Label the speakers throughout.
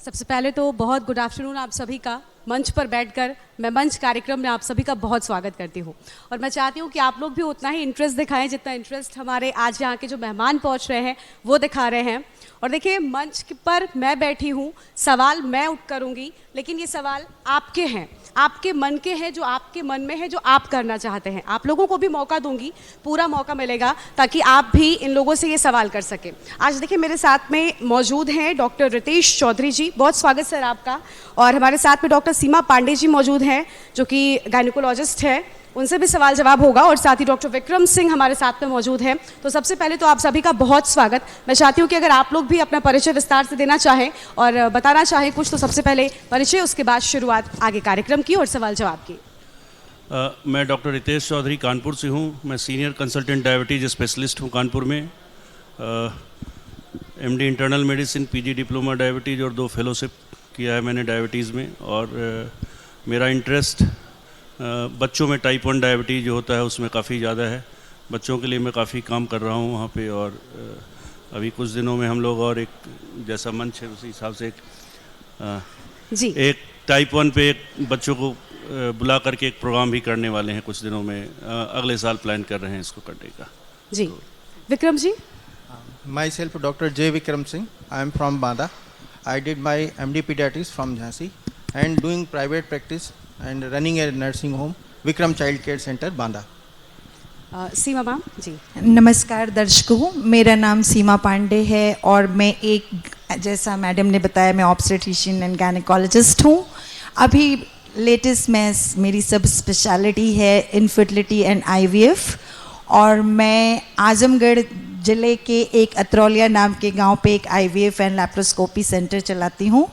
Speaker 1: सबसे पहले तो बहुत गुड आफ्टरनून आप सभी का। मंच पर बैठकर मैं मंच कार्यक्रम में आप सभी का बहुत स्वागत करती हूँ और मैं चाहती हूँ कि आप लोग भी उतना ही इंटरेस्ट दिखाएं जितना इंटरेस्ट हमारे आज यहाँ के जो मेहमान पहुँच रहे हैं वो दिखा रहे हैं। और देखिए, मंच पर मैं बैठी हूँ, सवाल मैं उठ करूँगी, लेकिन ये सवाल आपके हैं, आपके मन के हैं, जो आपके मन में है, जो आप करना चाहते हैं। आप लोगों को भी मौका दूंगी, पूरा मौका मिलेगा ताकि आप भी इन लोगों से ये सवाल कर सकें। आज देखिए मेरे साथ में मौजूद हैं डॉक्टर रितेश चौधरी जी, बहुत स्वागत सर आपका। और हमारे साथ में डॉक्टर सीमा पांडे जी मौजूद हैं जो कि गायनिकोलॉजिस्ट है, उनसे भी सवाल जवाब होगा। और साथ ही डॉक्टर विक्रम सिंह हमारे साथ में मौजूद हैं। तो सबसे पहले तो आप सभी का बहुत स्वागत। मैं चाहती हूँ कि अगर आप लोग भी अपना परिचय विस्तार से देना चाहें और बताना चाहें कुछ, तो सबसे पहले परिचय, उसके बाद शुरुआत आगे कार्यक्रम की और सवाल जवाब की।
Speaker 2: मैं डॉक्टर रितेश चौधरी कानपुर से हूँ। मैं सीनियर कंसल्टेंट डायबिटीज़ स्पेशलिस्ट हूँ कानपुर में। MD internal medicine, PG diploma diabetes और 2 फेलोशिप किया है मैंने डायबिटीज़ में। और मेरा इंटरेस्ट बच्चों में टाइप 1 डायबिटीज़ जो होता है उसमें काफ़ी ज़्यादा है। बच्चों के लिए मैं काफ़ी काम कर रहा हूँ वहाँ पे। और अभी कुछ दिनों में हम लोग और एक जैसा मंच है उसी हिसाब से एक टाइप 1 पे एक बच्चों को बुला करके एक प्रोग्राम भी करने वाले हैं कुछ दिनों में। अगले साल प्लान कर रहे हैं इसको करने का।
Speaker 1: जी Vikram ji.
Speaker 3: My self doctor J Vikram Singh, I am from Banda. I did my MD pediatrics from Jhansi and doing private practice and running A nursing home Vikram child care centre Banda.
Speaker 1: Seema ma'am जी।
Speaker 4: नमस्कार दर्शकों, मेरा नाम सीमा पांडे है और मैं एक, जैसा मैडम ने बताया, मैं ऑब्स्टेट्रिशियन एंड गायनेकोलॉजिस्ट हूँ। अभी लेटेस्ट मेरी सब स्पेशलिटी है इनफर्टिलिटी एंड IVF। और मैं आजमगढ़ ज़िले के एक अतरौलिया नाम के गांव पे एक IVF एंड लैप्रोस्कोपी सेंटर चलाती हूँ।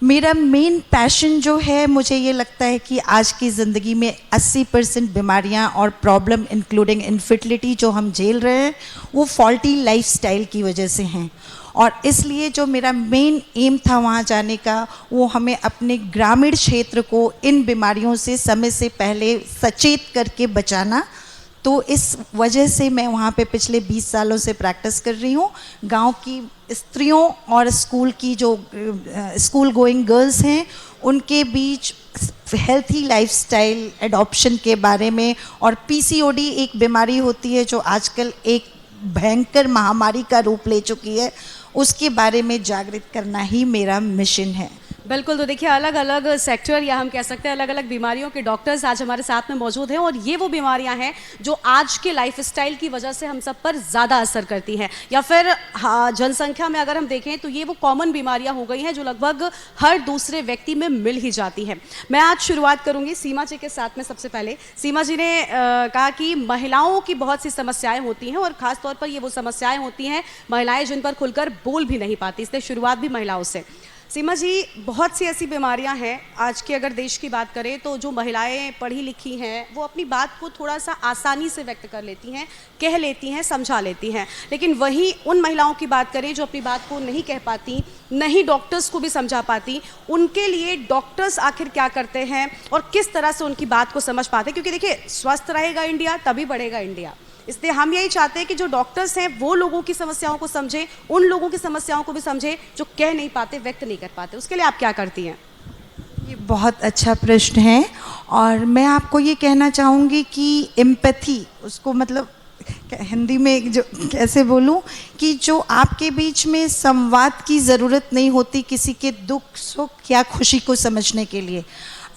Speaker 4: मेरा मेन पैशन जो है, मुझे ये लगता है कि आज की ज़िंदगी में 80% बीमारियां और प्रॉब्लम इंक्लूडिंग इनफर्टिलिटी जो हम झेल रहे हैं वो फॉल्टी लाइफस्टाइल की वजह से हैं। और इसलिए जो मेरा मेन एम था वहाँ जाने का, वो हमें अपने ग्रामीण क्षेत्र को इन बीमारियों से समय से पहले सचेत करके बचाना। तो इस वजह से मैं वहाँ पे पिछले 20 सालों से प्रैक्टिस कर रही हूँ। गांव की स्त्रियों और स्कूल की जो स्कूल गोइंग गर्ल्स हैं उनके बीच हेल्थी लाइफस्टाइल एडॉप्शन के बारे में, और PCOD एक बीमारी होती है जो आजकल एक भयंकर महामारी का रूप ले चुकी है, उसके बारे में जागृत करना ही मेरा मिशन है।
Speaker 1: बिल्कुल। तो देखिए, अलग अलग सेक्टर या हम कह सकते हैं अलग अलग बीमारियों के डॉक्टर्स आज हमारे साथ में मौजूद हैं। और ये वो बीमारियां हैं जो आज के लाइफस्टाइल की वजह से हम सब पर ज़्यादा असर करती हैं, या फिर जनसंख्या में अगर हम देखें तो ये वो कॉमन बीमारियां हो गई हैं जो लगभग हर दूसरे व्यक्ति में मिल ही जाती हैं। मैं आज शुरुआत करूँगी सीमा जी के साथ में। सबसे पहले सीमा जी ने कहा कि महिलाओं की बहुत सी समस्याएँ होती हैं और ख़ासतौर पर ये वो समस्याएँ होती हैं महिलाएँ जिन पर खुलकर बोल भी नहीं पाती, इसलिए शुरुआत भी महिलाओं से। सीमा जी, बहुत सी ऐसी बीमारियां हैं आज के, अगर देश की बात करें तो जो महिलाएं पढ़ी लिखी हैं वो अपनी बात को थोड़ा सा आसानी से व्यक्त कर लेती हैं, कह लेती हैं, समझा लेती हैं। लेकिन वहीं उन महिलाओं की बात करें जो अपनी बात को नहीं कह पाती, नहीं डॉक्टर्स को भी समझा पाती, उनके लिए डॉक्टर्स आखिर क्या करते हैं और किस तरह से उनकी बात को समझ पाते हैं? क्योंकि देखिए, स्वस्थ रहेगा इंडिया तभी बढ़ेगा इंडिया। इसलिए हम यही चाहते हैं कि जो डॉक्टर्स हैं वो लोगों की समस्याओं को समझें, उन लोगों की समस्याओं को भी समझें जो कह नहीं पाते, व्यक्त नहीं कर पाते। उसके लिए आप क्या करती हैं?
Speaker 4: ये बहुत अच्छा प्रश्न है और मैं आपको ये कहना चाहूँगी कि एम्पैथी, उसको मतलब हिंदी में जो कैसे बोलूं, कि जो आपके बीच में संवाद की ज़रूरत नहीं होती किसी के दुख सुख या खुशी को समझने के लिए।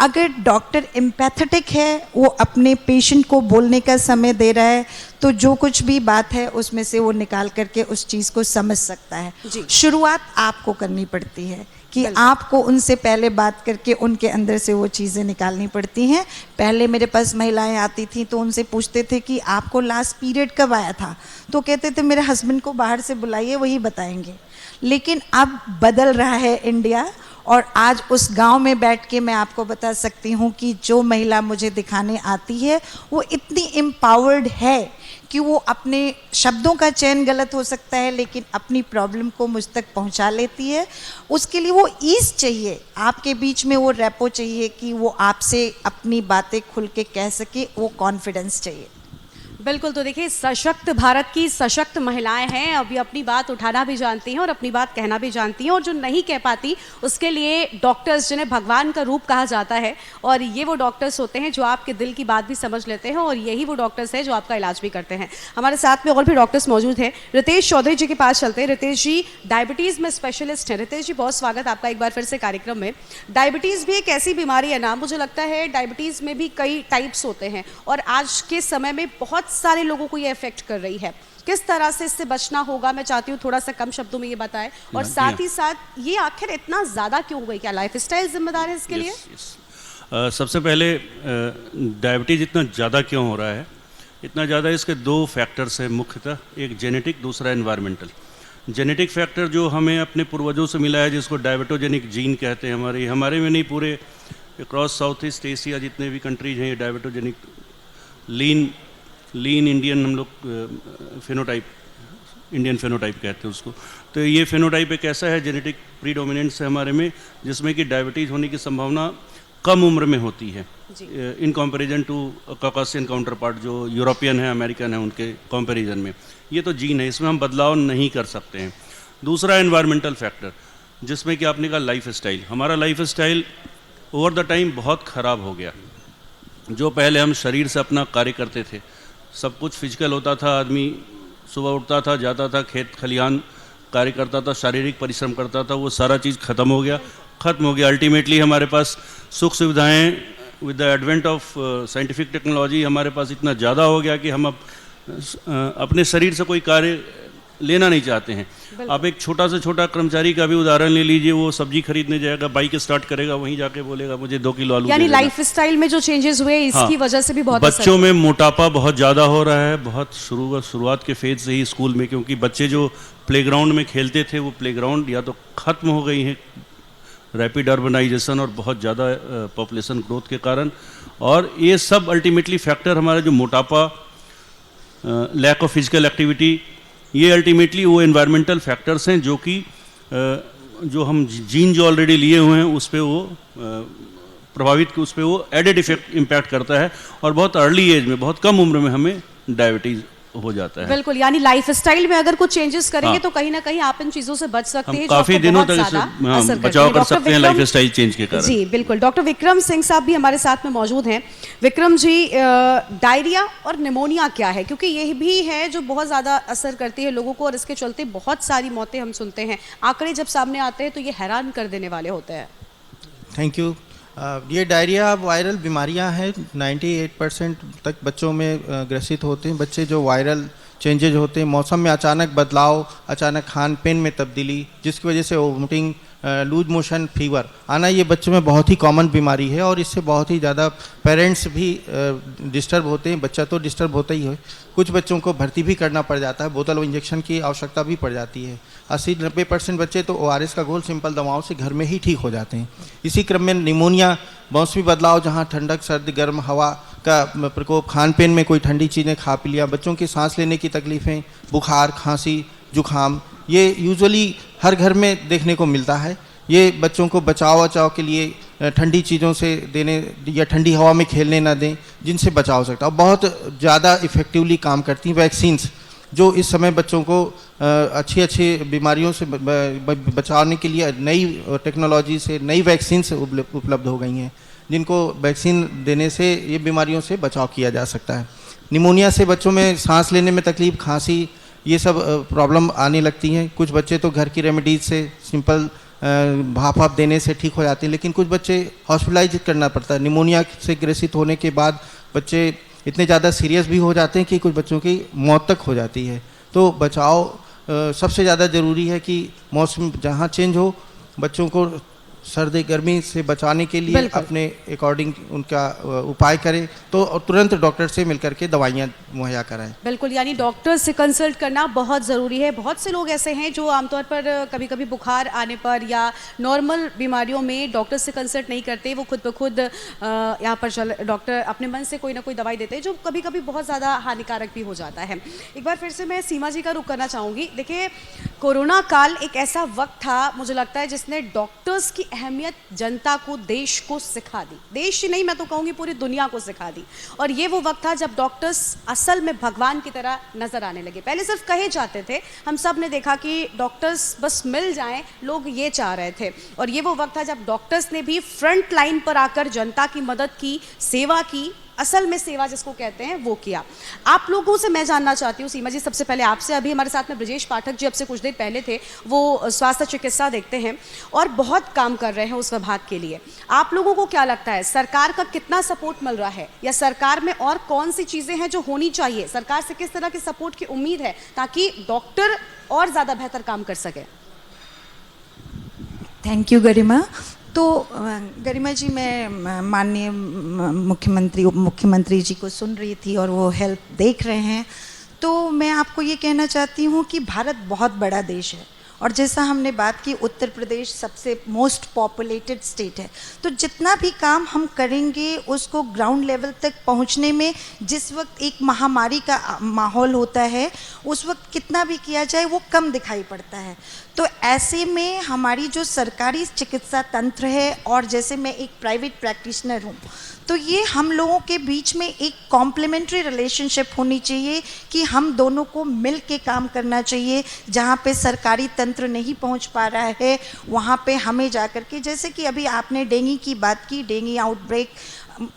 Speaker 4: अगर डॉक्टर एम्पैथेटिक है, वो अपने पेशेंट को बोलने का समय दे रहा है, तो जो कुछ भी बात है उसमें से वो निकाल करके उस चीज़ को समझ सकता है। शुरुआत आपको करनी पड़ती है कि आपको उनसे पहले बात करके उनके अंदर से वो चीज़ें निकालनी पड़ती हैं। पहले मेरे पास महिलाएं आती थीं तो उनसे पूछते थे कि आपको लास्ट पीरियड कब आया था, तो कहते थे मेरे हस्बैंड को बाहर से बुलाइए, वही बताएंगे। लेकिन अब बदल रहा है इंडिया, और आज उस गांव में बैठ के मैं आपको बता सकती हूँ कि जो महिला मुझे दिखाने आती है वो इतनी एम्पावर्ड है कि वो अपने शब्दों का चयन गलत हो सकता है लेकिन अपनी प्रॉब्लम को मुझ तक पहुँचा लेती है। उसके लिए वो ईज़ चाहिए, आपके बीच में वो रेपो चाहिए कि वो आपसे अपनी बातें खुल के कह सके, वो कॉन्फिडेंस चाहिए।
Speaker 1: बिल्कुल, तो देखिए सशक्त भारत की सशक्त महिलाएं हैं, अभी अपनी बात उठाना भी जानती हैं और अपनी बात कहना भी जानती हैं, और जो नहीं कह पाती उसके लिए डॉक्टर्स, जिन्हें भगवान का रूप कहा जाता है, और ये वो डॉक्टर्स होते हैं जो आपके दिल की बात भी समझ लेते हैं, और यही वो डॉक्टर्स हैं जो आपका इलाज भी करते हैं। हमारे साथ में और भी डॉक्टर्स मौजूद हैं। रितेश चौधरी जी के पास चलते हैं। रितेश जी डायबिटीज़ में स्पेशलिस्ट हैं। रितेश जी, बहुत स्वागत आपका एक बार फिर से कार्यक्रम में। डायबिटीज़ भी एक ऐसी बीमारी है ना, मुझे लगता है डायबिटीज़ में भी कई टाइप्स होते हैं, और आज के समय में बहुत सारे लोगों को ये अफेक्ट कर रही है। किस तरह से इससे बचना होगा, मैं चाहती हूँ थोड़ा सा कम शब्दों में ये बताएं, और साथ ही साथ ये आखिर इतना ज़्यादा क्यों हो गई, क्या लाइफस्टाइल जिम्मेदार है इसके लिए?
Speaker 2: सबसे पहले डायबिटीज़ इतना ज़्यादा क्यों हो रहा है? इतना ज़्यादा इसके दो फैक्टर्स हैं मुख्यतः, एक जेनेटिक, दूसरा एनवायरमेंटल। जेनेटिक फैक्टर जो हमें अपने पूर्वजों से मिला है, जिसको डायबिटोजेनिक जीन कहते हैं, हमारे में नहीं, पूरे अक्रॉस साउथ ईस्ट एशिया जितने भी कंट्रीज हैं, ये डायबिटोजेनिक लीन इंडियन हम लोग फेनोटाइप, इंडियन फेनोटाइप कहते हैं उसको। तो ये फेनोटाइप एक ऐसा है जेनेटिक प्रीडोमिनेंस है हमारे में, जिसमें कि डायबिटीज़ होने की संभावना कम उम्र में होती है in comparison to Caucasian counterpart जो यूरोपियन है, अमेरिकन है, उनके कंपैरिजन में। ये तो जीन है, इसमें हम बदलाव नहीं कर सकते हैं। दूसरा एनवायरमेंटल फैक्टर, जिसमें कि आपने कहा लाइफ स्टाइल। हमारा life style over the time बहुत ख़राब हो गया। जो पहले हम शरीर से अपना कार्य करते थे, सब कुछ फिजिकल होता था, आदमी सुबह उठता था, जाता था, खेत खलिहान कार्य करता था, शारीरिक परिश्रम करता था, वो सारा चीज़ ख़त्म हो गया। अल्टीमेटली हमारे पास सुख सुविधाएं with the advent of scientific technology हमारे पास इतना ज़्यादा हो गया कि हम अब अपने शरीर से कोई कार्य लेना नहीं चाहते हैं। आप एक छोटा से छोटा कर्मचारी का भी उदाहरण ले लीजिए, वो सब्जी खरीदने जाएगा, बाइक स्टार्ट करेगा, वहीं जाके बोलेगा मुझे 2 किलो आलू।
Speaker 1: यानी लाइफ स्टाइल में जो चेंजेस हुए इसकी वजह से भी बहुत
Speaker 2: बच्चों में मोटापा बहुत ज़्यादा हो रहा है, बहुत शुरुआत के फेज से ही स्कूल में, क्योंकि बच्चे जो प्लेग्राउंड में खेलते थे वो प्लेग्राउंड या तो ख़त्म हो गई हैं रैपिड अर्बनाइजेशन और बहुत ज़्यादा पॉपुलेशन ग्रोथ के कारण। और ये सब अल्टीमेटली फैक्टर हमारा जो मोटापा, लैक ऑफ फिजिकल एक्टिविटी, ये अल्टीमेटली वो एनवायरमेंटल फैक्टर्स हैं जो कि जो हम जीन जो ऑलरेडी लिए हुए हैं उस पर वो प्रभावित, उस पर वो एडेड इम्पैक्ट करता है, और बहुत अर्ली एज में, बहुत कम उम्र में हमें डायबिटीज़ हो जाता है।
Speaker 1: बिल्कुल, यानी लाइफस्टाइल में अगर कुछ चेंजेस करेंगे तो कहीं ना कहीं आप इन चीजों से बच सकते हैं,
Speaker 2: काफी दिनों तक इससे बचाव कर सकते हैं लाइफस्टाइल चेंज के कारण।
Speaker 1: जी बिल्कुल। डॉक्टर विक्रम सिंह साहब भी हमारे साथ में मौजूद हैं। विक्रम जी, डायरिया और निमोनिया क्या है, क्योंकि ये भी है जो बहुत ज़्यादा असर करती है लोगों को, और इसके चलते बहुत सारी मौतें हम सुनते हैं। आंकड़े जब सामने आते हैं तो ये हैरान कर देने वाले होते हैं।
Speaker 3: Thank you. ये डायरिया वायरल बीमारियां हैं, 98% तक बच्चों में ग्रसित होते हैं। बच्चे जो वायरल चेंजेज होते हैं, मौसम में अचानक बदलाव, अचानक खान पान में तब्दीली, जिसकी वजह से वोमिटिंग, लूज मोशन, फीवर आना, ये बच्चों में बहुत ही कॉमन बीमारी है, और इससे बहुत ही ज़्यादा पेरेंट्स भी डिस्टर्ब होते हैं। बच्चा तो डिस्टर्ब होता ही है, कुछ बच्चों को भर्ती भी करना पड़ जाता है, बोतल इंजेक्शन की आवश्यकता भी पड़ जाती है। 80-90% बच्चे तो ORS का घोल सिंपल दवाओं से घर में ही ठीक हो जाते हैं। इसी क्रम में निमोनिया, मौसमी बदलाव, जहाँ ठंडक, सर्द, गर्म हवा का प्रकोप, खान पान में कोई ठंडी चीज़ें खा पी लिया, बच्चों की सांस लेने की तकलीफ़ें, बुखार, खांसी, जुखाम, ये यूजुअली हर घर में देखने को मिलता है। ये बच्चों को बचाव के लिए ठंडी चीज़ों से देने या ठंडी हवा में खेलने ना दें, जिनसे बचाव हो सकता है। बहुत ज़्यादा इफ़ेक्टिवली काम करती हैं वैक्सीन्स, जो इस समय बच्चों को अच्छी बीमारियों से बचाने के लिए नई टेक्नोलॉजी से नई वैक्सीन्स उपलब्ध हो गई हैं, जिनको वैक्सीन देने से ये बीमारियों से बचाव किया जा सकता है। निमोनिया से बच्चों में सांस लेने में तकलीफ, खांसी, ये सब प्रॉब्लम आने लगती हैं। कुछ बच्चे तो घर की रेमेडीज से, सिंपल भाप देने से ठीक हो जाते हैं, लेकिन कुछ बच्चे हॉस्पिटलाइज करना पड़ता है। निमोनिया से ग्रसित होने के बाद बच्चे इतने ज़्यादा सीरियस भी हो जाते हैं कि कुछ बच्चों की मौत तक हो जाती है। तो बचाव सबसे ज़्यादा ज़रूरी है कि मौसम जहाँ चेंज हो, बच्चों को सर्दी गर्मी से बचाने के लिए अपने अकॉर्डिंग उनका उपाय करें, तो तुरंत डॉक्टर से मिलकर के दवाइयाँ मुहैया कराएं।
Speaker 1: बिल्कुल, यानी डॉक्टर से कंसल्ट करना बहुत ज़रूरी है। बहुत से लोग ऐसे हैं जो आमतौर पर कभी कभी बुखार आने पर या नॉर्मल बीमारियों में डॉक्टर से कंसल्ट नहीं करते, वो खुद ब खुद यहाँ पर डॉक्टर अपने मन से कोई ना कोई दवाई देते हैं, जो कभी कभी बहुत ज़्यादा हानिकारक भी हो जाता है। एक बार फिर से मैं सीमा जी का रुख करना चाहूँगी। देखिए, कोरोना काल एक ऐसा वक्त था, मुझे लगता है, जिसने डॉक्टर्स की अहमियत जनता को, देश को सिखा दी। देश ही नहीं, मैं तो कहूँगी पूरी दुनिया को सिखा दी। और ये वो वक्त था जब डॉक्टर्स असल में भगवान की तरह नजर आने लगे। पहले सिर्फ कहे जाते थे, हम सब ने देखा कि डॉक्टर्स बस मिल जाएं, लोग ये चाह रहे थे। और ये वो वक्त था जब डॉक्टर्स ने भी फ्रंट लाइन पर आकर जनता की मदद की, सेवा की, असल में सेवा जिसको कहते हैं वो किया। आप लोगों से मैं जानना चाहती हूँ, सीमा जी, सबसे पहले आपसे। अभी हमारे साथ में ब्रजेश पाठक जी अब से कुछ देर पहले थे, वो स्वास्थ्य चिकित्सा देखते हैं और बहुत काम कर रहे हैं उस विभाग के लिए। आप लोगों को क्या लगता है, सरकार का कितना सपोर्ट मिल रहा है, या सरकार में और कौन सी चीज़ें हैं जो होनी चाहिए, सरकार से किस तरह की सपोर्ट की उम्मीद है ताकि डॉक्टर और ज़्यादा बेहतर काम कर सके?
Speaker 4: थैंक यू गरिमा। तो गरिमा जी, मैं माननीय मुख्यमंत्री, उप मुख्यमंत्री जी को सुन रही थी और वो हेल्प देख रहे हैं। तो मैं आपको ये कहना चाहती हूँ कि भारत बहुत बड़ा देश है और जैसा हमने बात की, उत्तर प्रदेश सबसे मोस्ट पॉपुलेटेड स्टेट है। तो जितना भी काम हम करेंगे उसको ग्राउंड लेवल तक पहुंचने में, जिस वक्त एक महामारी का माहौल होता है उस वक्त कितना भी किया जाए वो कम दिखाई पड़ता है। तो ऐसे में हमारी जो सरकारी चिकित्सा तंत्र है, और जैसे मैं एक प्राइवेट प्रैक्टिशनर हूँ, तो ये हम लोगों के बीच में एक कॉम्प्लीमेंट्री रिलेशनशिप होनी चाहिए कि हम दोनों को मिल के काम करना चाहिए। जहाँ पे सरकारी तंत्र नहीं पहुँच पा रहा है वहाँ पे हमें जाकर के, जैसे कि अभी आपने डेंगू की बात की, डेंगू आउटब्रेक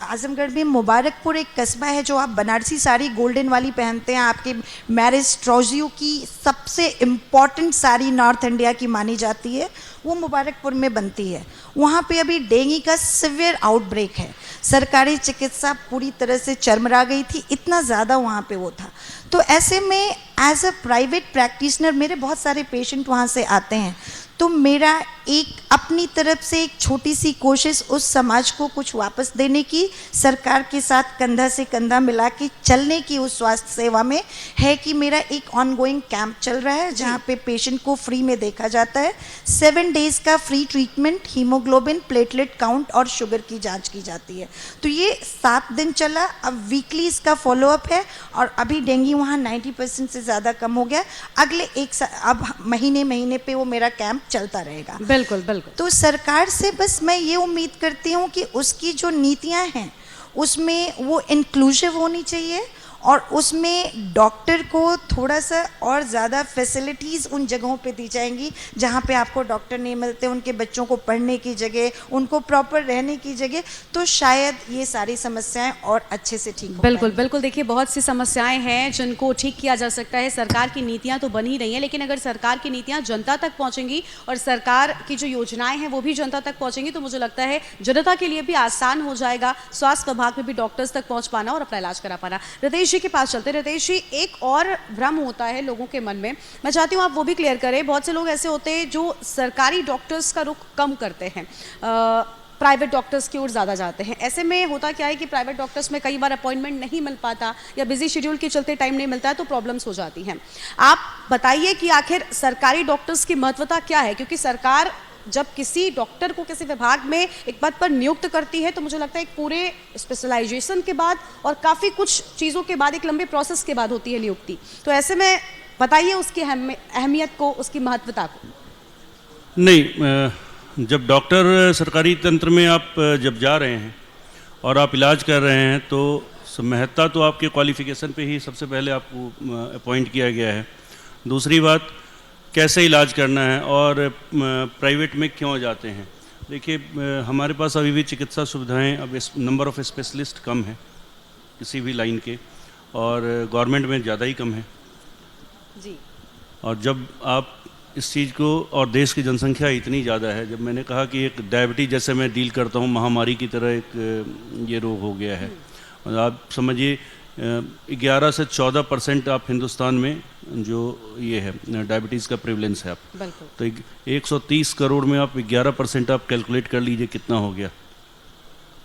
Speaker 4: आजमगढ़ में, मुबारकपुर एक कस्बा है जो आप बनारसी साड़ी गोल्डन वाली पहनते हैं, आपके मैरिज ट्रोजियो की सबसे इम्पॉर्टेंट साड़ी नॉर्थ इंडिया की मानी जाती है, वो मुबारकपुर में बनती है। वहाँ पे अभी डेंगू का सिवियर आउटब्रेक है। सरकारी चिकित्सा पूरी तरह से चरमरा गई थी, इतना ज़्यादा वहाँ पे वो था। तो ऐसे में एज अ प्राइवेट प्रैक्टिशनर मेरे बहुत सारे पेशेंट वहाँ से आते हैं, तो मेरा एक अपनी तरफ से एक छोटी सी कोशिश उस समाज को कुछ वापस देने की, सरकार के साथ कंधा से कंधा मिला के चलने की उस स्वास्थ्य सेवा में है कि मेरा एक ऑनगोइंग कैंप चल रहा है जहाँ पे पेशेंट को फ्री में देखा जाता है। 7 डेज़ का free treatment, haemoglobin, platelet count और शुगर की जांच की जाती है। तो ये 7 दिन चला। अब वीकली इसका फॉलोअप है और अभी डेंगू वहाँ 90% से ज़्यादा कम हो गया। अगले अब महीने पे वो मेरा कैंप चलता रहेगा।
Speaker 1: बिल्कुल बिल्कुल।
Speaker 4: तो सरकार से बस मैं ये उम्मीद करती हूँ कि उसकी जो नीतियाँ हैं उसमें वो इंक्लूसिव होनी चाहिए और उसमें डॉक्टर को थोड़ा सा और ज़्यादा फैसिलिटीज़ उन जगहों पे दी जाएंगी जहाँ पे आपको डॉक्टर नहीं मिलते, उनके बच्चों को पढ़ने की जगह, उनको प्रॉपर रहने की जगह, तो शायद ये सारी समस्याएं और अच्छे से ठीक हो
Speaker 1: बिल्कुल
Speaker 4: पाएंगी।
Speaker 1: बिल्कुल। देखिए, बहुत सी समस्याएं हैं जिनको ठीक किया जा सकता है। सरकार की नीतियां तो बन ही रही हैं, लेकिन अगर सरकार की नीतियां जनता तक पहुंचेंगी और सरकार की जो योजनाएं हैं वो भी जनता तक पहुंचेंगी, तो मुझे लगता है जनता के लिए भी आसान हो जाएगा स्वास्थ्य विभाग में भी डॉक्टर्स तक पहुंच पाना और अपना इलाज करा पाना। रितेश जी के पास चलते। रितेश जी, एक और भ्रम होता है लोगों के मन में, मैं चाहती हूँ आप वो भी क्लियर करें। बहुत से लोग ऐसे होते हैं जो सरकारी डॉक्टर्स का रुख कम करते हैं, प्राइवेट डॉक्टर्स की ओर ज़्यादा जाते हैं। ऐसे में होता क्या है कि प्राइवेट डॉक्टर्स में कई बार अपॉइंटमेंट नहीं मिल पाता या बिजी शेड्यूल के चलते टाइम नहीं मिलता है, तो प्रॉब्लम्स हो जाती हैं। आप बताइए कि आखिर सरकारी डॉक्टर्स की महत्वता क्या है, क्योंकि सरकार जब किसी डॉक्टर को किसी विभाग में एक पद पर नियुक्त करती है तो मुझे लगता है एक पूरे स्पेशलाइजेशन के बाद और काफ़ी कुछ चीज़ों के बाद, एक लंबे प्रोसेस के बाद होती है नियुक्ति। तो ऐसे में बताइए उसकी अहमियत को, उसकी महत्वता को।
Speaker 2: नहीं, जब डॉक्टर सरकारी तंत्र में आप जब जा रहे हैं और आप इलाज कर रहे हैं तो महत्ता तो आपके क्वालिफिकेशन पे ही सबसे पहले आपको अपॉइंट किया गया है। दूसरी बात, कैसे इलाज करना है और प्राइवेट में क्यों जाते हैं। देखिए, हमारे पास अभी भी चिकित्सा सुविधाएं, अब नंबर ऑफ़ स्पेशलिस्ट कम है किसी भी लाइन के, और गवर्नमेंट में ज़्यादा ही कम है
Speaker 1: जी।
Speaker 2: और जब आप इस चीज़ को, और देश की जनसंख्या इतनी ज़्यादा है, जब मैंने कहा कि एक डायबिटीज़ जैसे मैं डील करता हूँ, महामारी की तरह एक ये रोग हो गया है, और आप समझिए 11 से 14% आप हिंदुस्तान में जो ये है डायबिटीज़ का प्रेवलेंस है। आप तो 130 करोड़ में आप 11% आप कैलकुलेट कर लीजिए कितना हो गया।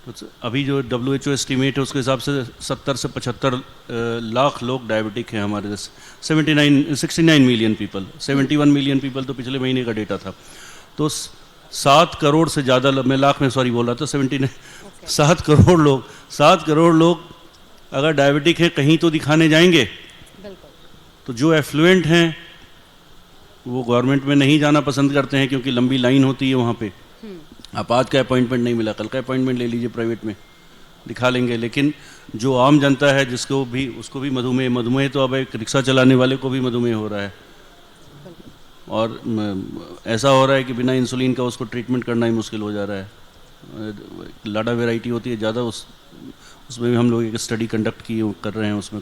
Speaker 2: तो अभी जो WHO एस्टीमेट है उसके हिसाब से 70 से 75 लाख लोग डायबिटिक हैं हमारे देश। 69 मिलियन पीपल, 71 मिलियन पीपल तो पिछले महीने का डेटा था। तो 7 करोड़ से ज़्यादा, मैं लाख में सॉरी बोल रहा था, 79 7 करोड़ लोग अगर डायबिटिक है कहीं तो दिखाने जाएंगे। तो जो एफ्लुएंट हैं वो गवर्नमेंट में नहीं जाना पसंद करते हैं क्योंकि लंबी लाइन होती है वहाँ पे। आप आज का अपॉइंटमेंट नहीं मिला, कल का अपॉइंटमेंट ले लीजिए, प्राइवेट में दिखा लेंगे। लेकिन जो आम जनता है जिसको भी, उसको भी मधुमेह तो अब एक रिक्शा चलाने वाले को भी मधुमेह हो रहा है, और ऐसा हो रहा है कि बिना इंसुलिन का उसको ट्रीटमेंट करना ही मुश्किल हो जा रहा है। लाडा वैरायटी होती है ज़्यादा, उसमें भी हम लोग एक स्टडी कंडक्ट कर रहे हैं उसमें।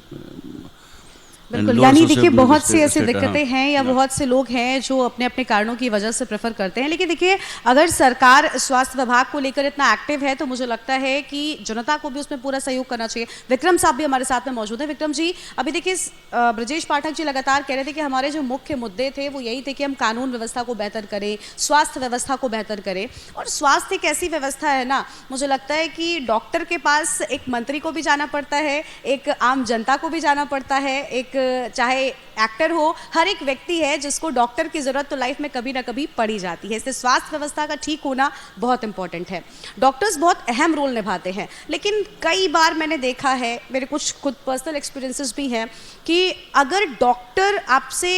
Speaker 1: बिल्कुल, यानी देखिए बहुत सी ऐसी दिक्कतें हैं या बहुत से लोग हैं जो अपने अपने कारणों की वजह से प्रेफर करते हैं। लेकिन देखिए अगर सरकार स्वास्थ्य विभाग को लेकर इतना एक्टिव है तो मुझे लगता है कि जनता को भी उसमें पूरा सहयोग करना चाहिए। विक्रम साहब भी हमारे साथ में मौजूद हैं। विक्रम जी, अभी देखिए ब्रजेश पाठक जी लगातार कह रहे थे कि हमारे जो मुख्य मुद्दे थे वो यही थे कि हम कानून व्यवस्था को बेहतर करें, स्वास्थ्य व्यवस्था को बेहतर करें। और स्वास्थ्य एक ऐसी व्यवस्था है ना, मुझे लगता है कि डॉक्टर के पास एक मंत्री को भी जाना पड़ता है, एक आम जनता को भी जाना पड़ता है, एक चाहे एक्टर हो, हर एक व्यक्ति है जिसको डॉक्टर की ज़रूरत तो लाइफ में कभी ना कभी पड़ी जाती है। इसलिए स्वास्थ्य व्यवस्था का ठीक होना बहुत इंपॉर्टेंट है। डॉक्टर्स बहुत अहम रोल निभाते हैं, लेकिन कई बार मैंने देखा है, मेरे कुछ खुद पर्सनल एक्सपीरियंसेस भी हैं, कि अगर डॉक्टर आपसे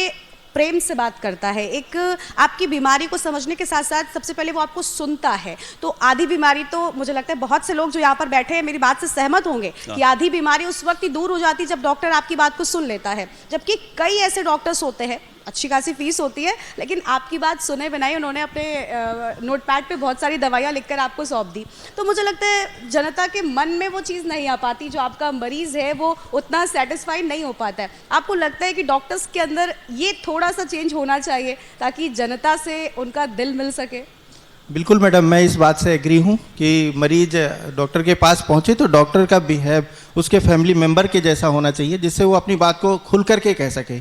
Speaker 1: प्रेम से बात करता है, एक आपकी बीमारी को समझने के साथ साथ सबसे पहले वो आपको सुनता है, तो आधी बीमारी तो मुझे लगता है बहुत से लोग जो यहाँ पर बैठे हैं मेरी बात से सहमत होंगे कि आधी बीमारी उस वक्त ही दूर हो जाती है जब डॉक्टर आपकी बात को सुन लेता है। जबकि कई ऐसे डॉक्टर्स होते हैं, अच्छी खासी फीस होती है, लेकिन आपकी बात सुने बिना ही उन्होंने अपने नोटपैड पे बहुत सारी दवाइयाँ लिखकर आपको सौंप दी। तो मुझे लगता है जनता के मन में वो चीज़ नहीं आ पाती, जो आपका मरीज़ है वो उतना सेटिस्फाइड नहीं हो पाता है। आपको लगता है कि डॉक्टर्स के अंदर ये थोड़ा सा चेंज होना चाहिए ताकि जनता से उनका दिल मिल सके?
Speaker 3: बिल्कुल मैडम, मैं इस बात से एग्री हूँ कि मरीज डॉक्टर के पास पहुँचे तो डॉक्टर का बिहेव उसके फैमिली मेम्बर के जैसा होना चाहिए, जिससे वो अपनी बात को खुल करके कह सके।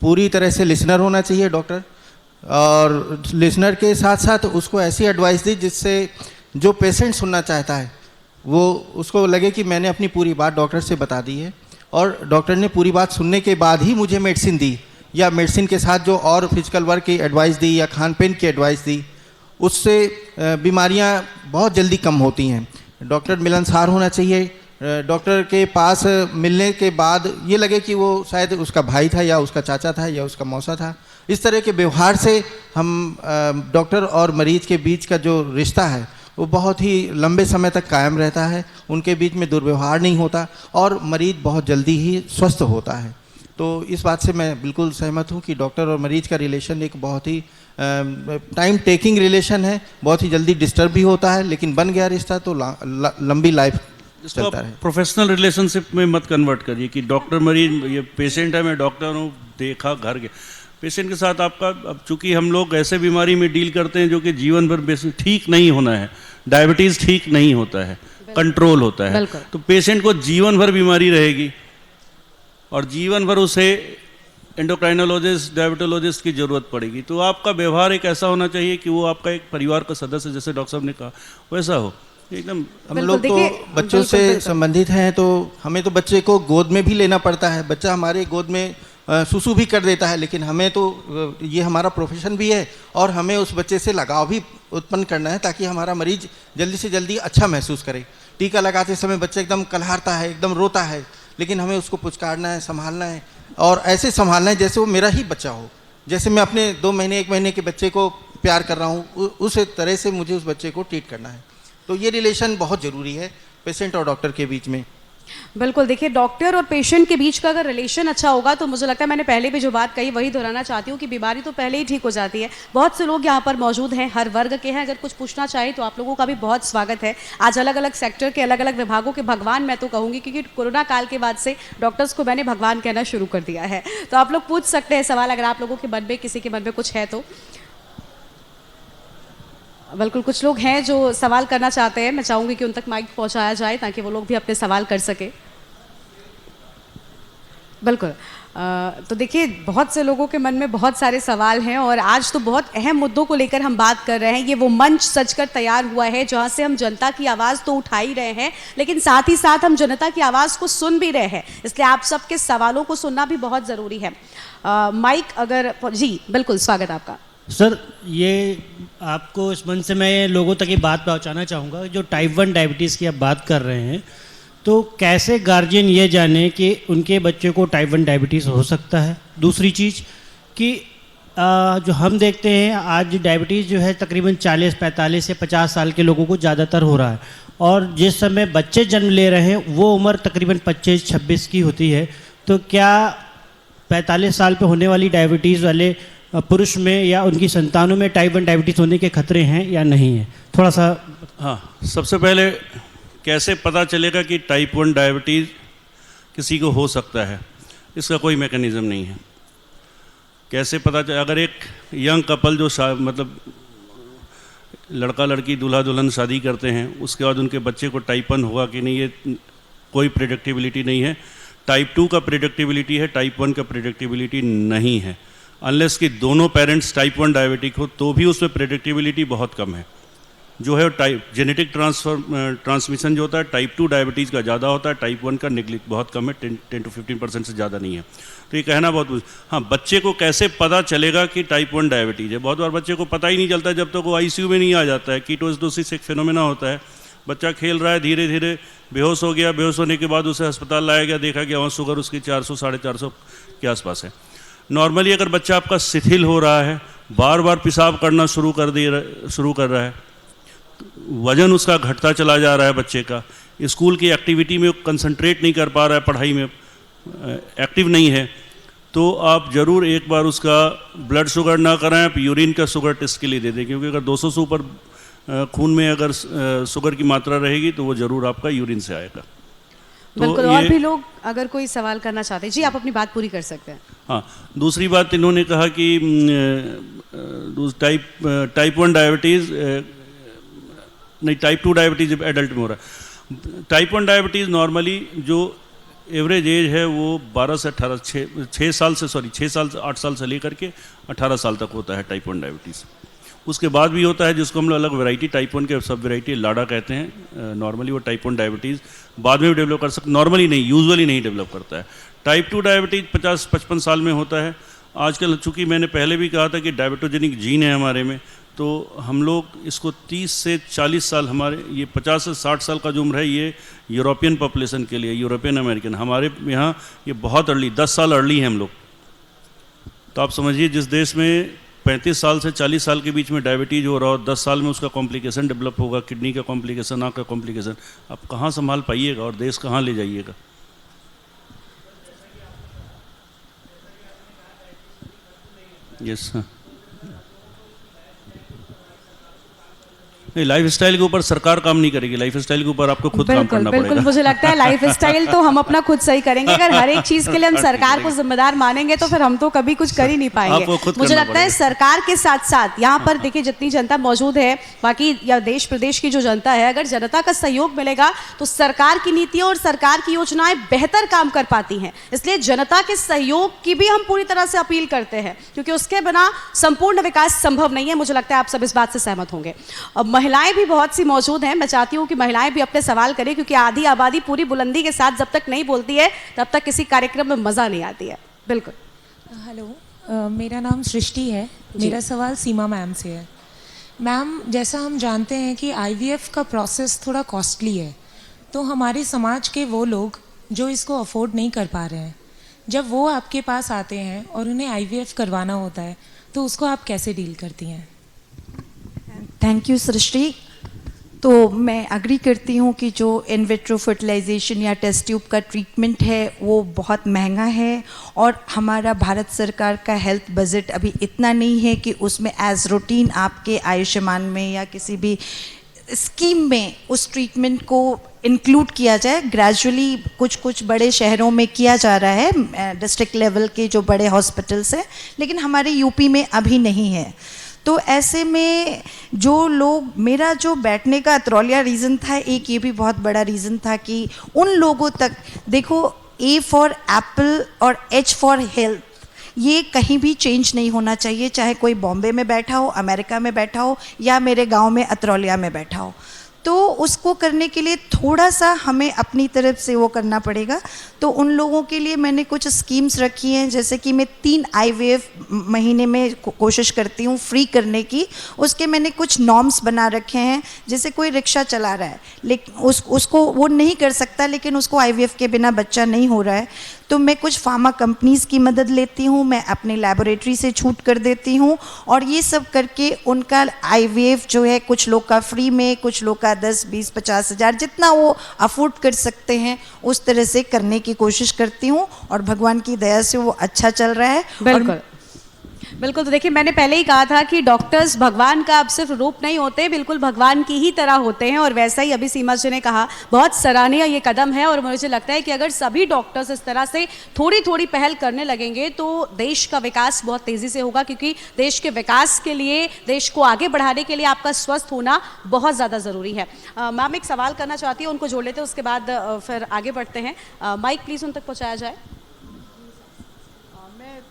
Speaker 3: पूरी तरह से लिसनर होना चाहिए डॉक्टर, और लिसनर के साथ साथ उसको ऐसी एडवाइस दी जिससे जो पेशेंट सुनना चाहता है वो उसको लगे कि मैंने अपनी पूरी बात डॉक्टर से बता दी है, और डॉक्टर ने पूरी बात सुनने के बाद ही मुझे मेडिसिन दी, या मेडिसिन के साथ जो और फिजिकल वर्क की एडवाइस दी या खान पीन की एडवाइस दी, उससे बीमारियां बहुत जल्दी कम होती हैं। डॉक्टर मिलनसार होना चाहिए। डॉक्टर के पास मिलने के बाद ये लगे कि वो शायद उसका भाई था या उसका चाचा था या उसका मौसा था। इस तरह के व्यवहार से हम डॉक्टर और मरीज के बीच का जो रिश्ता है वो बहुत ही लंबे समय तक कायम रहता है, उनके बीच में दुर्व्यवहार नहीं होता और मरीज बहुत जल्दी ही स्वस्थ होता है। तो इस बात से मैं बिल्कुल सहमत हूँ कि डॉक्टर और मरीज का रिलेशन एक बहुत ही टाइम टेकिंग रिलेशन है, बहुत ही जल्दी डिस्टर्ब भी होता है, लेकिन बन गया रिश्ता तो लंबी लाइफ चलता है।
Speaker 2: प्रोफेशनल रिलेशनशिप में मत कन्वर्ट करिए कि डॉक्टर मरीज, ये पेशेंट है, मैं डॉक्टर हूँ, देखा घर के पेशेंट के साथ आपका, अब चूंकि हम लोग ऐसे बीमारी में डील करते हैं जो कि जीवन भर ठीक नहीं होना है। डायबिटीज़ ठीक नहीं होता है, कंट्रोल होता है, तो पेशेंट को जीवन भर बीमारी रहेगी और जीवन भर उसे एंडोक्राइनोलॉजिस्ट, डायबिटोलॉजिस्ट की ज़रूरत पड़ेगी। तो आपका व्यवहार एक ऐसा होना चाहिए कि वो आपका एक परिवार का सदस्य, जैसे डॉक्टर साहब ने कहा, वैसा हो एकदम।
Speaker 3: हम लोग तो बच्चों से संबंधित हैं, तो हमें तो बच्चे को गोद में भी लेना पड़ता है। बच्चा हमारे गोद में सुसु भी कर देता है, लेकिन हमें तो ये हमारा प्रोफेशन भी है और हमें उस बच्चे से लगाव भी उत्पन्न करना है ताकि हमारा मरीज जल्दी से जल्दी अच्छा महसूस करे। टीका लगाते समय बच्चा एकदम कलहारता है, एकदम रोता है, लेकिन हमें उसको पुचकारना है, संभालना है और ऐसे संभालना है जैसे वो मेरा ही बच्चा हो। जैसे मैं अपने 2 महीने 1 महीने के बच्चे को प्यार कर रहा हूँ, उस तरह से मुझे उस बच्चे को ट्रीट करना है। तो ये रिलेशन बहुत ज़रूरी है पेशेंट और डॉक्टर के बीच में।
Speaker 1: बिल्कुल, देखिए डॉक्टर और पेशेंट के बीच का अगर रिलेशन अच्छा होगा तो मुझे लगता है, मैंने पहले भी जो बात कही वही दोहराना चाहती हूँ कि बीमारी तो पहले ही ठीक हो जाती है। बहुत से लोग यहाँ पर मौजूद हैं, हर वर्ग के हैं, अगर कुछ पूछना चाहे तो आप लोगों का भी बहुत स्वागत है। आज अलग अलग सेक्टर के अलग अलग विभागों के भगवान मैं तो कहूँगी, क्योंकि कोरोना काल के बाद से डॉक्टर्स को मैंने भगवान कहना शुरू कर दिया है। तो आप लोग पूछ सकते हैं सवाल, अगर आप लोगों के मन में, किसी के मन में कुछ है तो। बिल्कुल, कुछ लोग हैं जो सवाल करना चाहते हैं, मैं चाहूँगी कि उन तक माइक पहुँचाया जाए ताकि वो लोग भी अपने सवाल कर सके। बिल्कुल, तो देखिए बहुत से लोगों के मन में बहुत सारे सवाल हैं और आज तो बहुत अहम मुद्दों को लेकर हम बात कर रहे हैं। ये वो मंच सजकर तैयार हुआ है जहाँ से हम जनता की आवाज़ तो उठा ही रहे हैं, लेकिन साथ ही साथ हम जनता की आवाज़ को सुन भी रहे हैं, इसलिए आप सबके सवालों को सुनना भी बहुत ज़रूरी है। माइक अगर जी, बिल्कुल स्वागत आपका।
Speaker 5: सर, ये आपको इस मंच से मैं लोगों तक ये बात पहुंचाना चाहूँगा, जो टाइप 1 डायबिटीज़ की आप बात कर रहे हैं, तो कैसे गार्जियन ये जाने कि उनके बच्चे को टाइप 1 डायबिटीज़ हो सकता है। दूसरी चीज़ कि जो हम देखते हैं आज डायबिटीज़ जो है तकरीबन 40, 45 से 50 साल के लोगों को ज़्यादातर हो रहा है, और जिस समय बच्चे जन्म ले रहे हैं वो उम्र तकरीबन 25-26 की होती है। तो क्या 45 साल पे होने वाली डायबिटीज़ वाले पुरुष में या उनकी संतानों में टाइप 1 डायबिटीज़ होने के खतरे हैं या नहीं है? थोड़ा सा।
Speaker 2: हाँ, सबसे पहले कैसे पता चलेगा कि टाइप 1 डायबिटीज़ किसी को हो सकता है, इसका कोई मैकेनिज़्म नहीं है। कैसे पता चले, अगर एक यंग कपल जो मतलब लड़का लड़की दूल्हा दुल्हन शादी करते हैं, उसके बाद उनके बच्चे को टाइप 1 होगा कि नहीं, ये कोई प्रेडिक्टिबिलिटी नहीं है। टाइप 2 का प्रेडिक्टिबिलिटी है, टाइप 1 का प्रेडिक्टिबिलिटी नहीं है। अनलेस कि दोनों पेरेंट्स टाइप 1 डायबिटिक हो तो भी उसमें प्रेडिक्टिबिलिटी बहुत कम है। जो है टाइप जेनेटिक ट्रांसमिशन जो होता है टाइप 2 डायबिटीज़ का ज़्यादा होता है, टाइप 1 का नेग्लिक्ट बहुत कम है, 10 to 15% से ज़्यादा नहीं है। तो ये कहना बहुत। हाँ, बच्चे को कैसे पता चलेगा कि टाइप 1 डायबिटीज़ है? बहुत बार बच्चे को पता ही नहीं चलता जब तक वो आईसीयू में नहीं आ जाता है। कीटोएसिडोसिस एक फिनोमेना होता है, बच्चा खेल रहा है, धीरे धीरे बेहोश हो गया, बेहोश होने के बाद उसे अस्पताल लाया गया, देखा गया वहाँ शुगर उसकी 400 450 के आसपास है। नॉर्मली अगर बच्चा आपका शिथिल हो रहा है, बार बार पेशाब करना शुरू कर रहा है, वजन उसका घटता चला जा रहा है, बच्चे का स्कूल की एक्टिविटी में कंसंट्रेट नहीं कर पा रहा है, पढ़ाई में एक्टिव नहीं है, तो आप ज़रूर एक बार उसका ब्लड शुगर ना कराएं, आप यूरिन का शुगर टेस्ट के लिए दे दें, क्योंकि अगर 200 से ऊपर खून में अगर शुगर की मात्रा रहेगी तो वो ज़रूर आपका यूरिन से आएगा। तो
Speaker 1: बिल्कुल। और भी लोग अगर कोई सवाल करना चाहते हैं, जी आप अपनी बात पूरी कर सकते हैं।
Speaker 2: हाँ, दूसरी बात इन्होंने कहा कि टाइप 1 डायबिटीज़ नहीं, टाइप 2 डायबिटीज़ एडल्ट में हो रहा है। टाइप 1 डायबिटीज़ नॉर्मली जो एवरेज एज है वो 12 से 18 6 साल से 8 साल से लेकर के 18 साल तक होता है टाइप 1 डायबिटीज़। उसके बाद भी होता है जिसको हम लोग अलग वैरायटी टाइप 1 के सब वैरायटी लाडा कहते हैं। नॉर्मली वो टाइप 1 डायबिटीज़ बाद में भी डेवलप कर सकते, नॉर्मली नहीं, यूजुअली नहीं डेवलप करता है। टाइप 2 डायबिटीज़ 50-55 साल में होता है। आजकल चूँकि मैंने पहले भी कहा था कि डायबिटोजेनिक जीन है हमारे में, तो हम लोग इसको 30 से 40 साल, हमारे ये 50 से 60 साल का जो उम्र है ये यूरोपियन पॉपुलेशन के लिए, यूरोपियन अमेरिकन, हमारे यहाँ ये बहुत अर्ली 10 साल अर्ली हैं हम लोग। तो आप समझिए जिस देश में 35 साल से 40 साल के बीच में डायबिटीज़ हो रहा हो, 10 साल में उसका कॉम्प्लिकेशन डेवलप होगा, किडनी का कॉम्प्लिकेशन, आँख का कॉम्प्लिकेशन, आप कहाँ संभाल पाइएगा और देश कहाँ ले जाइएगा? यस, हाँ, नहीं, लाइफ स्टाइल के ऊपर सरकार काम नहीं करेगी, लाइफ स्टाइल के ऊपर आपको खुद काम करना पड़ेगा।
Speaker 1: बिल्कुल, मुझे लगता है लाइफ स्टाइल तो हम अपना खुद सही करेंगे। अगर हर एक चीज के लिए हम सरकार को जिम्मेदार मानेंगे तो फिर हम तो कभी कुछ कर ही नहीं पाएंगे। मुझे लगता है सरकार के साथ साथ यहाँ पर देखिए जितनी जनता मौजूद है, बाकी या देश प्रदेश की जो जनता है, अगर जनता का सहयोग मिलेगा तो सरकार की नीतियां और सरकार की योजनाएं बेहतर काम कर पाती हैं। इसलिए जनता के सहयोग की भी हम पूरी तरह से अपील करते हैं, क्योंकि उसके बिना संपूर्ण विकास संभव नहीं है। मुझे लगता है आप सब इस बात से सहमत होंगे। अब महिलाएं भी बहुत सी मौजूद हैं, मैं चाहती हूँ कि महिलाएं भी अपने सवाल करें, क्योंकि आधी आबादी पूरी बुलंदी के साथ जब तक नहीं बोलती है तब तक किसी कार्यक्रम में मज़ा नहीं आती है। बिल्कुल।
Speaker 6: हेलो, मेरा नाम सृष्टि है। मेरा सवाल सीमा मैम से है। मैम, जैसा हम जानते हैं कि आईवीएफ का प्रोसेस थोड़ा कॉस्टली है, तो हमारे समाज के वो लोग जो इसको अफोर्ड नहीं कर पा रहे हैं, जब वो आपके पास आते हैं और उन्हें आईवीएफ करवाना होता है तो उसको आप कैसे डील करती हैं?
Speaker 4: थैंक यू सृष्टि। तो मैं अग्री करती हूँ कि जो इन विट्रो फर्टिलाइजेशन या टेस्ट ट्यूब का ट्रीटमेंट है वो बहुत महंगा है, और हमारा भारत सरकार का हेल्थ बजट अभी इतना नहीं है कि उसमें एज रूटीन आपके आयुष्मान में या किसी भी स्कीम में उस ट्रीटमेंट को इंक्लूड किया जाए। ग्रेजुअली कुछ बड़े शहरों में किया जा रहा है, डिस्ट्रिक्ट लेवल के जो बड़े हॉस्पिटल्स हैं, लेकिन हमारे यूपी में अभी नहीं है। तो ऐसे में जो लोग, मेरा जो बैठने का अतरौलिया रीज़न था, एक ये भी बहुत बड़ा रीज़न था कि उन लोगों तक, देखो ए फॉर एप्पल और एच फॉर हेल्थ, ये कहीं भी चेंज नहीं होना चाहिए, चाहे कोई बॉम्बे में बैठा हो, अमेरिका में बैठा हो या मेरे गांव में अतरौलिया में बैठा हो। तो उसको करने के लिए थोड़ा सा हमें अपनी तरफ से वो करना पड़ेगा। तो उन लोगों के लिए मैंने कुछ स्कीम्स रखी हैं, जैसे कि मैं 3 आईवीएफ महीने में कोशिश करती हूँ फ्री करने की। उसके मैंने कुछ नॉर्म्स बना रखे हैं। जैसे कोई रिक्शा चला रहा है लेकिन उसको वो नहीं कर सकता, लेकिन उसको आईवीएफ के बिना बच्चा नहीं हो रहा है, तो मैं कुछ फार्मा कंपनीज़ की मदद लेती हूँ, मैं अपने लैबोरेटरी से छूट कर देती हूँ, और ये सब करके उनका IVF जो है कुछ लोग का फ्री में, कुछ लोग का 10, 20, 50 हज़ार जितना वो अफोर्ड कर सकते हैं उस तरह से करने की कोशिश करती हूँ, और भगवान की दया से वो अच्छा चल रहा है।
Speaker 1: बिल्कुल बिल्कुल। तो देखिए, मैंने पहले ही कहा था कि डॉक्टर्स भगवान का अब सिर्फ रूप नहीं होते, बिल्कुल भगवान की ही तरह होते हैं, और वैसा ही अभी सीमा जी ने कहा, बहुत सराहनीय ये कदम है। और मुझे लगता है कि अगर सभी डॉक्टर्स इस तरह से थोड़ी थोड़ी पहल करने लगेंगे तो देश का विकास बहुत तेज़ी से होगा, क्योंकि देश के विकास के लिए, देश को आगे बढ़ाने के लिए आपका स्वस्थ होना बहुत ज़्यादा ज़रूरी है। मैम एक सवाल करना चाहती हूँ, उनको जोड़ लेते हैं, उसके बाद फिर आगे बढ़ते हैं। माइक प्लीज़ उन तक पहुँचाया जाए।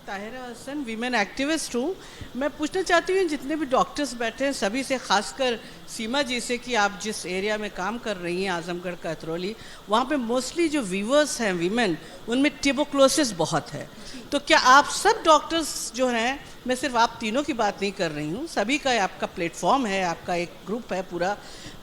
Speaker 7: ताहिरा हसन, वीमेन एक्टिविस्ट हूँ। मैं पूछना चाहती हूँ जितने भी डॉक्टर्स बैठे हैं सभी से, खासकर सीमा जी से, कि आप जिस एरिया में काम कर रही हैं आजमगढ़ कतरौली, वहाँ पे मोस्टली जो वीवर्स हैं वीमेन, उनमें ट्यूबरक्लोसिस बहुत है। तो क्या आप सब डॉक्टर्स जो हैं, मैं सिर्फ आप तीनों की बात नहीं कर रही हूँ, सभी का आपका प्लेटफॉर्म है, आपका एक ग्रुप है, पूरा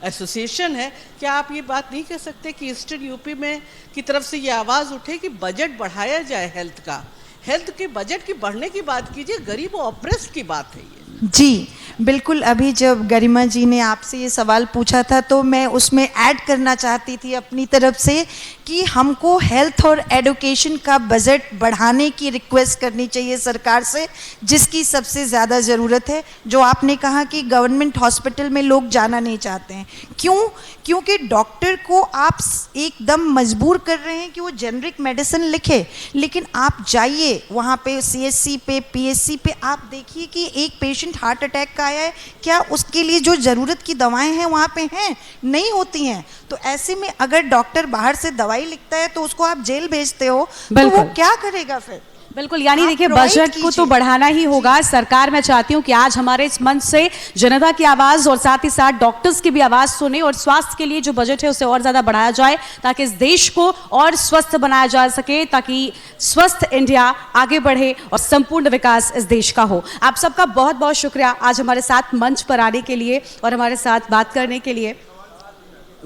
Speaker 7: एसोसिएशन है, क्या आप ये बात नहीं कह सकते कि ईस्टर्न यूपी में की तरफ से ये आवाज़ उठे कि बजट बढ़ाया जाए हेल्थ का? हेल्थ के बजट की बढ़ने की बात कीजिए, गरीब और ऑप्रेस्ड की बात है ये।
Speaker 4: जी बिल्कुल। अभी जब गरिमा जी ने आपसे ये सवाल पूछा था तो मैं उसमें ऐड करना चाहती थी अपनी तरफ से कि हमको हेल्थ और एडुकेशन का बजट बढ़ाने की रिक्वेस्ट करनी चाहिए सरकार से, जिसकी सबसे ज़्यादा ज़रूरत है। जो आपने कहा कि गवर्नमेंट हॉस्पिटल में लोग जाना नहीं चाहते हैं, क्यों? क्योंकि डॉक्टर को आप एकदम मजबूर कर रहे हैं कि वो जेनरिक मेडिसिन लिखे, लेकिन आप जाइए वहाँ पे CSC पे, PSC पे, आप देखिए कि एक पेशेंट हार्ट अटैक का आया है, क्या उसके लिए जो ज़रूरत की दवाएं हैं वहाँ पे हैं? नहीं होती हैं। तो ऐसे में अगर डॉक्टर बाहर से दवाई लिखता है तो उसको आप जेल भेजते हो, तो वो क्या करेगा फिर?
Speaker 1: बिल्कुल, यानी देखिए बजट को तो बढ़ाना ही होगा। सरकार, मैं चाहती हूँ कि आज हमारे इस मंच से जनता की आवाज़ और साथ ही साथ डॉक्टर्स की भी आवाज़ सुने, और स्वास्थ्य के लिए जो बजट है उसे और ज़्यादा बढ़ाया जाए, ताकि इस देश को और स्वस्थ बनाया जा सके, ताकि स्वस्थ इंडिया आगे बढ़े और संपूर्ण विकास इस देश का हो। आप सबका बहुत बहुत शुक्रिया आज हमारे साथ मंच पर आने के लिए और हमारे साथ बात करने के लिए।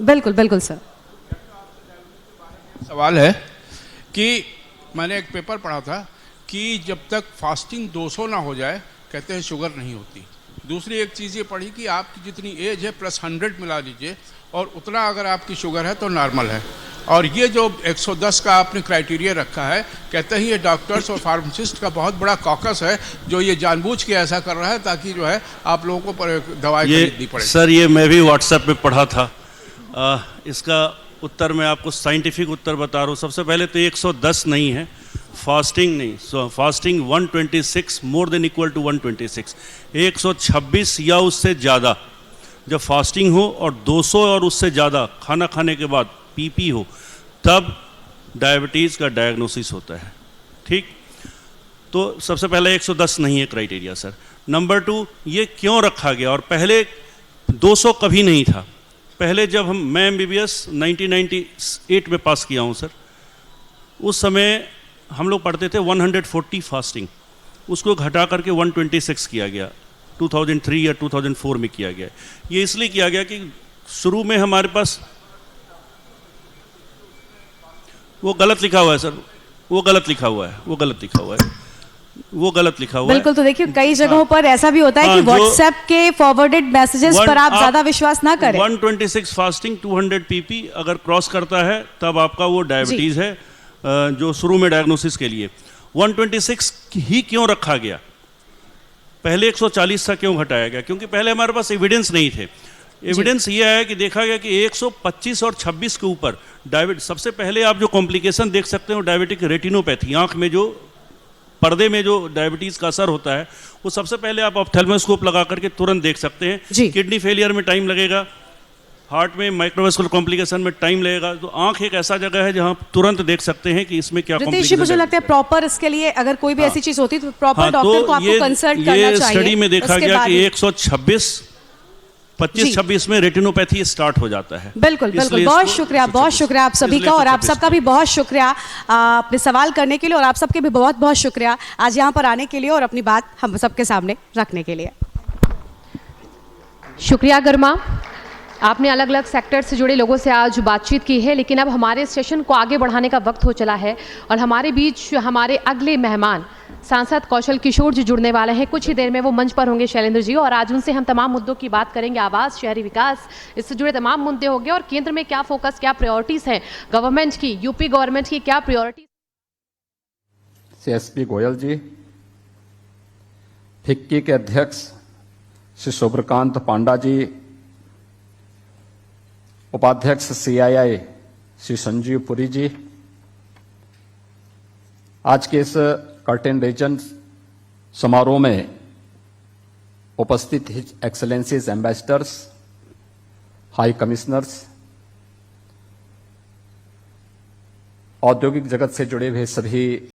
Speaker 1: बिल्कुल बिल्कुल सर।
Speaker 8: सवाल है कि मैंने एक पेपर पढ़ा था कि जब तक फास्टिंग 200 ना हो जाए, कहते हैं शुगर नहीं होती। दूसरी एक चीज़ ये पढ़ी कि आपकी जितनी एज है प्लस 100 मिला लीजिए, और उतना अगर आपकी शुगर है तो नॉर्मल है। और ये जो 110 का आपने क्राइटेरिया रखा है, कहते हैं ये डॉक्टर्स और फार्मासिस्ट का बहुत बड़ा कॉकस है जो ये जानबूझ के ऐसा कर रहा है ताकि जो है आप लोगों को दवाई खरीदनी पड़े।
Speaker 2: सर, ये मैं भी व्हाट्सएप पे पढ़ा था। इसका उत्तर मैं आपको साइंटिफिक उत्तर बता रहा हूँ। सबसे पहले तो 110 नहीं है, फास्टिंग नहीं, so fasting 126 more than equal to 126, 126 या उससे ज़्यादा जब फास्टिंग हो, और 200 और उससे ज़्यादा खाना खाने के बाद PP हो, तब डायबिटीज़ का डायग्नोसिस होता है। ठीक, तो सबसे पहले 110 नहीं है क्राइटेरिया सर। नंबर 2, ये क्यों रखा गया? और पहले 200 कभी नहीं था। पहले जब मैं MBBS 1998 में पास किया हूँ सर, उस समय हम लोग पढ़ते थे 140 फास्टिंग, उसको घटा करके 126 किया गया, 2003 या 2004 में किया गया। ये इसलिए किया गया कि शुरू में हमारे पास वो गलत लिखा हुआ है सर, वो गलत लिखा हुआ है, वो गलत लिखा हुआ है, वो गलत लिखा हुआ है।
Speaker 1: बिल्कुल। तो देखिए कई जगहों पर ऐसा भी होता है कि व्हाट्सएप के फॉरवर्डेड मैसेजेस पर आप ज्यादा विश्वास ना करें।
Speaker 2: 126 फास्टिंग 200 PP अगर क्रॉस करता है तब आपका वो डायबिटीज़ है, जो शुरू में डायग्नोसिस के लिए। 126 ही क्यों रखा गया? पहले 140 था, क्यों घटाया गया? क्योंकि पहले हमारे पास एविडेंस नहीं थे। एविडेंस ये है कि देखा गया कि 125 और 26 के ऊपर डायबिटीज, सबसे पहले आप जो कॉम्प्लिकेशन देख सकते हो डायबिटिक रेटिनोपैथी, आंख में जो पर्दे में जो डायबिटीज़ का असर होता है, वो सबसे पहले आप ऑप्थेल्मोस्कोप लगा करके तुरंत देख सकते हैं। किडनी फेलियर में टाइम लगेगा, हार्ट में माइक्रोवेस्कुलर कॉम्प्लिकेशन में टाइम लगेगा। तो आंख एक ऐसा जगह है जहाँ तुरंत देख सकते हैं कि इसमें क्या कॉम्प्लिकेशन।
Speaker 1: मुझे लगता है प्रॉपर इसके लिए अगर कोई भी ऐसी चीज होती तो प्रॉपर डॉक्टर को आपको कंसल्ट करना चाहिए।
Speaker 2: स्टडी में देखा गया कि 126-25 में रेटिनोपैथी स्टार्ट हो जाता है।
Speaker 1: बिल्कुल बिल्कुल। बहुत शुक्रिया आप सभी का, और आप सबका भी बहुत शुक्रिया अपने सवाल करने के लिए, और आप सबके भी बहुत बहुत शुक्रिया आज यहाँ पर आने के लिए और अपनी बात हम सबके सामने रखने के लिए।
Speaker 9: शुक्रिया गरिमा। आपने अलग अलग सेक्टर से जुड़े लोगों से आज बातचीत की है, लेकिन अब हमारे सेशन को आगे बढ़ाने का वक्त हो चला है और हमारे बीच हमारे अगले मेहमान सांसद कौशल किशोर जी जुड़ने वाले हैं। कुछ ही देर में वो मंच पर होंगे शैलेंद्र जी, और आज उनसे हम तमाम मुद्दों की बात करेंगे। आवास, शहरी विकास, इससे जुड़े तमाम मुद्दे होंगे और केंद्र में क्या फोकस, क्या प्रायोरिटीज़ हैं गवर्नमेंट की, यूपी गवर्नमेंट की क्या प्रायोरिटीज।
Speaker 10: CSP गोयल जी, फिक्की के अध्यक्ष श्री शोभ्रकांत पांडा जी, उपाध्यक्ष CII श्री संजीव पुरी जी, आज के इस कर्टेन रीजन समारोह में उपस्थित his excellencies ambassadors, high commissioners, औद्योगिक जगत से जुड़े हुए सभी